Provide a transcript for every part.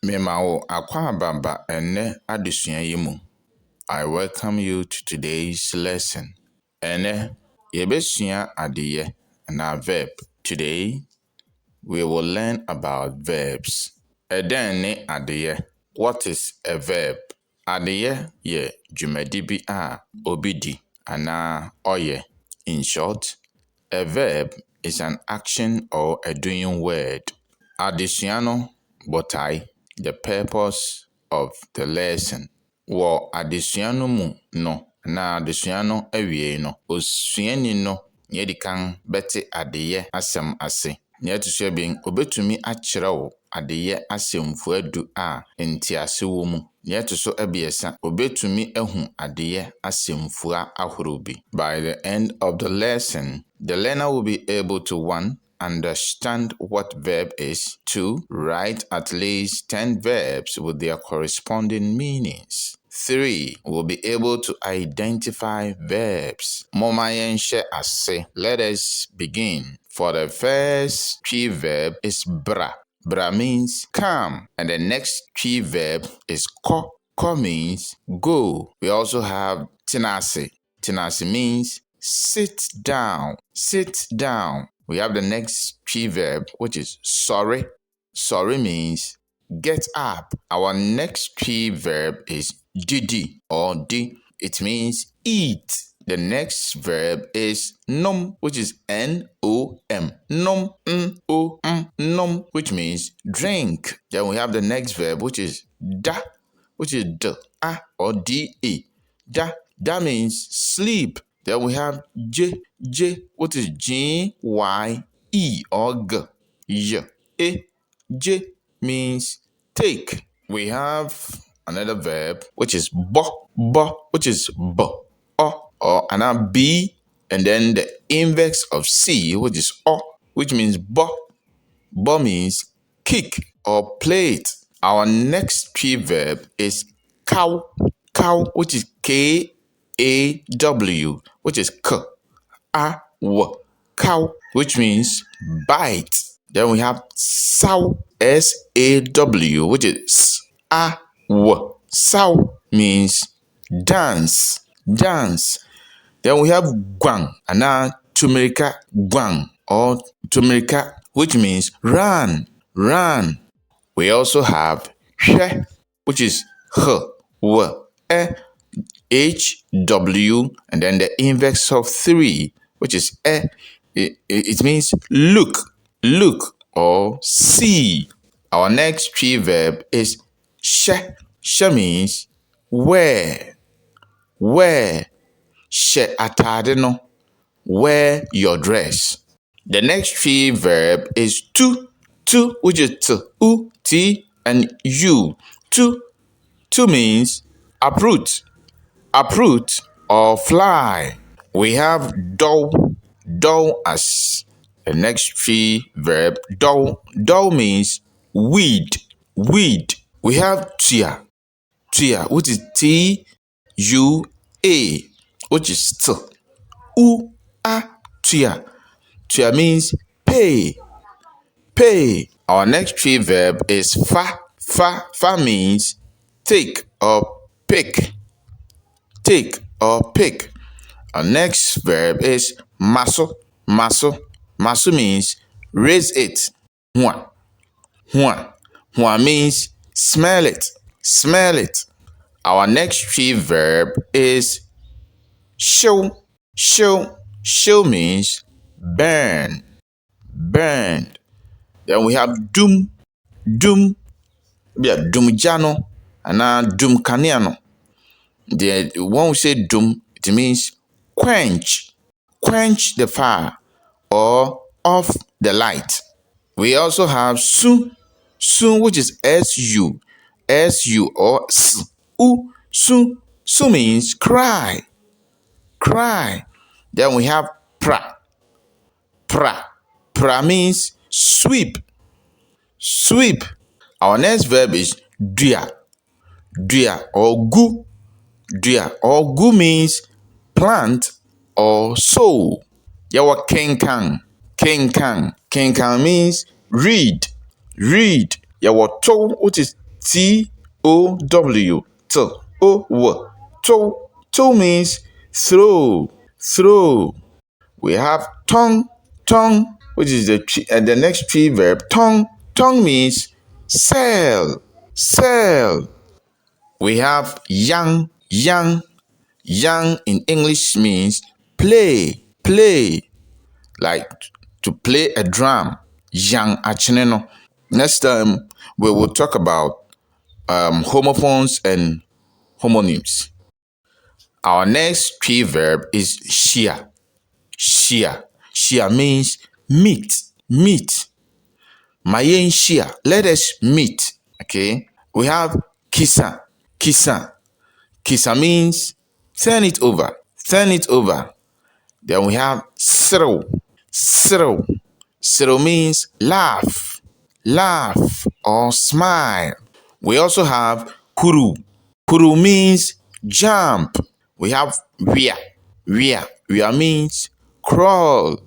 Memao Akwababa ene adesua yimu. I welcome you to today's lesson. Ene yebesua adeye na verb. Today we will learn about verbs. Eden ne adeye. What is a verb? Adeye ye dwumadi bi a obidi ana oye. In short, a verb is an action or a doing word. Adesua no botai. The purpose of the lesson. Wo adesua no mu no na adesua no awie no osuani no yedikan bete adeye asem ase. Netuso bin obetumi akyerɛ wo adeye asemfu adu a ntiase wo mu. Netuso abiesa obetumi ahu adeye asemfua ahoro bi. By the end of the lesson, the learner will be able to 1. Understand what verb is. 2. Write at least 10 verbs with their corresponding meanings. 3. Will be able to identify verbs. Momayenshe ase. Let us begin. For the first Twi verb is bra. Bra means come. And the next Twi verb is ko. Ko means go. We also have tinase. Tinase means sit down. Sit down. We have the next Twi verb, which is sorry. Sorry means get up. Our next Twi verb is didi or di. It means eat. The next verb is nom, which is N-O-M. Nom, N-O-M, nom, which means drink. Then we have the next verb, which is da, which is d-a or d-e. Da. That means sleep. Then we have J, which is G-Y-E or G. J. J means take. We have another verb, which is bo, which is bo, or another B, and then the inverse of C, which is o, which means bo. Bo means kick or plate. Our next Twi verb is cow, which is K-A-W, which is K-A-W, cow, which means bite. Then we have saw, S-A-W, which is S-A-W. Saw means dance. Then we have guang, and tumerika guang, or tumerika, which means run. We also have hwe, which is H-W, and then the inverse of 3, which is it means look or see. Our next Twi verb is she. She means wear. She atade no, wear your dress. The next Twi verb is to, which is t, u, t, and u. To means uproot or fly. We have dow as the next Twi verb. Dow means weed. We have tia, which is T-U-A, which is t. Tia means pay. Our next Twi verb is fa. Fa means take or pick. Our next verb is maso. Maso means raise it. Hua means smell it. Our next Twi verb is show. Show means burn. Then we have dum jano and dum kaniano. When we say dum, it means quench the fire or off the light. We also have su, which is S-U or S. Su means cry. Then we have pra means sweep. Our next verb is dua or gu. Gu means plant or sow. Yawa kenkan. Kenkan. Kenkan means read. Read. Yawo tow, which is T-O-W. T-O-W. Tow. Tow means throw. Throw. We have tongue. Tongue, which is the next Twi verb. Tongue. Tongue means sell. Sell. We have young. Young. Young in English means play. Play. Like to play a drum. Young achineno. Next time we will talk about homophones and homonyms. Our next Twi verb is share. Share. Share means meet. Meet. Mayen share. Let us meet. Okay. We have kisa. Kisa. Kisa means turn it over. Turn it over. Then we have siro. Siro. Siro means laugh. Laugh or smile. We also have kuru. Kuru means jump. We have wia. Wia. Wia means crawl.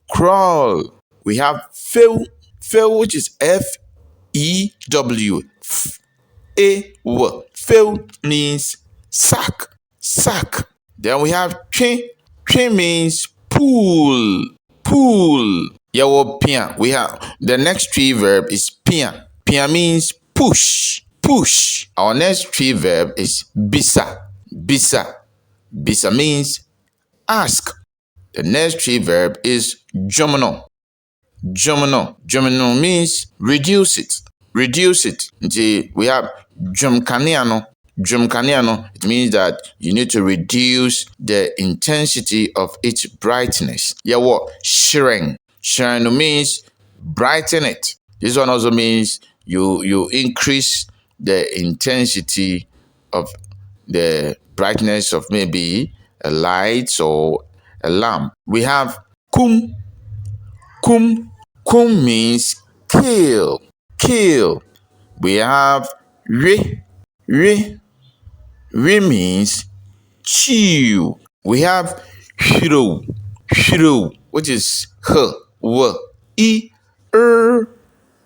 Crawl. We have few. Few, which is F-E-W. F-A-W. Few means sack. Sack. Then we have twi. Twi means pool. Pool. Yawo pia. We have the next Twi verb is pia. Pia means push. Push. Our next Twi verb is bisa. Bisa. Bisa means ask. The next Twi verb is jomino. Jomino. Jomino means reduce it. Reduce it. We have jomkaniano. Jomkaniano. It means that you need to reduce the intensity of its brightness. Yawo shireng. Shireng means brighten it. This one also means you increase the intensity of the brightness of maybe a light or a lamp. We have kum. Kum. Kum means kill. Kill. We have re. Re. Re means chew. We have hiro. Hiro, which is h, w, e, r,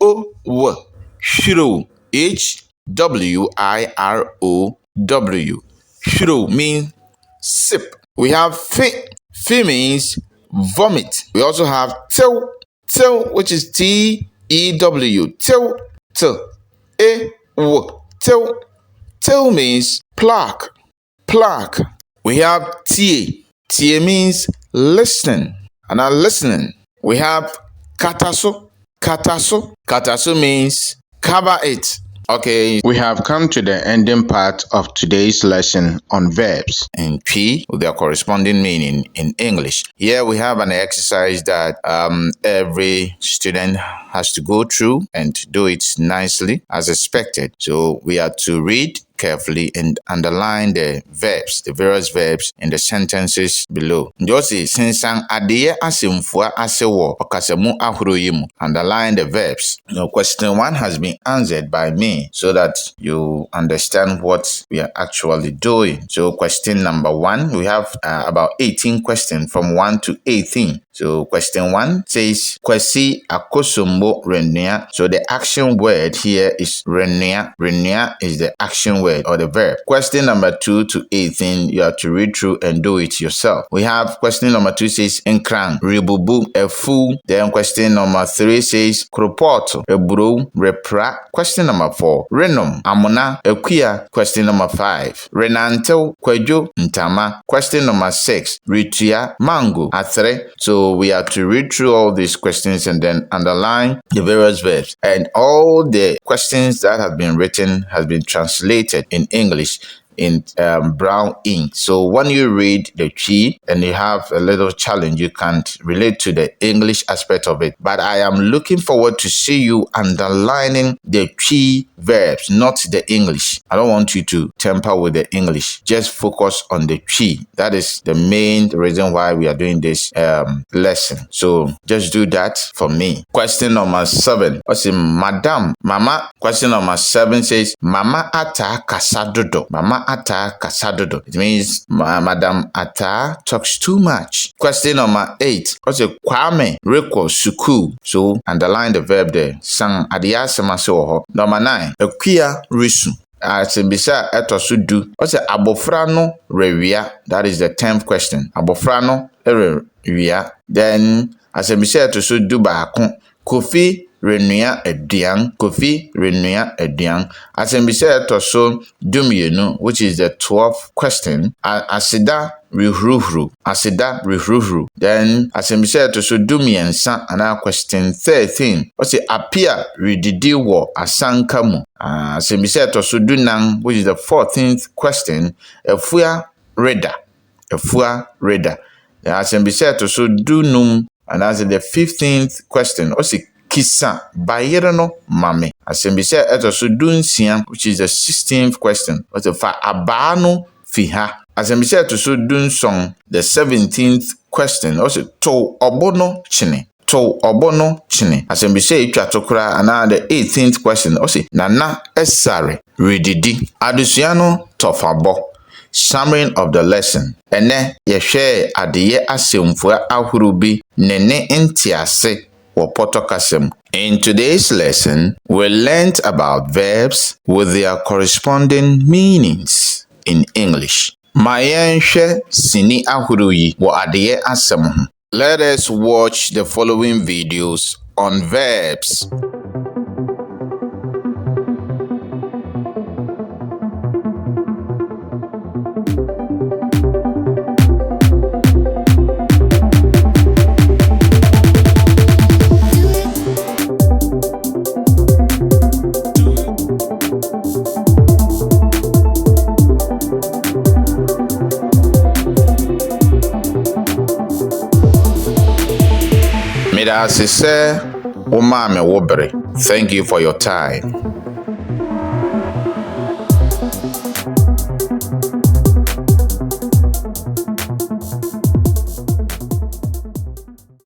o, w. Hiro. H-W-I-R-O-W. Hiro means sip. We have fi. Fi means vomit. We also have tew. Tew, which is T-E-W. Tew. T-E-W. Tew. Tew means pluck. Pluck. We have tie. Tie means listen. And now listening. We have kataso. Kataso. Kataso means cover it. Okay, we have come to the ending part of today's lesson on verbs in Twi with their corresponding meaning in English. Here we have an exercise that every student has to go through and to do it nicely as expected. So we are to read carefully and underline the verbs, the various verbs in the sentences below. Njosi sinsang adeye asemfua asewo okasemu ahoroyimu. Underline the verbs. Question 1 has been answered by me so that you understand what we are actually doing. So question number 1, we have about 18 questions from 1 to 18. So question 1 says Kwesi akosombo renua. So the action word here is renua. Renua is the action word or the verb. Question number 2 to 18, you have to read through and do it yourself. We have question number 2 says Nkran, ribubu, efu. Then question number 3 says Kropoto, eburo, repra. Question number 4, renom, amona, equia. Question number 5, renantel, kwejo, ntama. Question number 6, ritua, mango, atre. So we have to read through all these questions and then underline the various verbs. And all the questions that have been written has been translated in English in brown ink. So when you read the Twi and you have a little challenge, you can't relate to the English aspect of it. But I am looking forward to see you underlining the Twi verbs, not the English. I don't want you to tamper with the English. Just focus on the Twi. That is the main reason why we are doing this lesson. So just do that for me. Question number 7. What's it, Madam, Mama? Question number 7 says, Mama ata kasadodo. Mama Ata kasadodo. It means Madam Ata talks too much. Question number 8. What's a Kwame Reko Suku? So underline the verb there. Sang adia semase wo ho. Number 9. Akuya Risu. Asembisa etoso du. What's a abofra no rewia? That is the 10th question. Abofra no rewia. Then asembisa etoso du baako. Kofi renua aduan. Kofi renua aduan. Asembisa etoso dumienu, which is the 12th question. Asida rihruhru. Asida rihruhru. Then asembisa etoso dumiensa ana question 13. What's it appear rididi wo asanka mu? Asembisa etoso dunang, which is the 14th question. Efua reda. Efua reda. Asembisa etoso dunum, and that's the 15th question. Osi kisa bayere no mame. Asembisa etoso dunsia, which is the 16th question. Osi fa abano fiha. Asembisa etoso dunsong, the 17th question. Osi to obono chine. To obono chine. Asembisa itwa tokura, and the 18th question. Osi nana esare rididi. Adusiano tofabo. Summary of the lesson. Ene yehwe adeye asemfua ahuru bi nene ntiase wo potokasem. In today's lesson, we learned about verbs with their corresponding meanings in English. Mayenhwe sini ahuru yi wo adeye asem ho. Let us watch the following videos on verbs. Thank you for your time.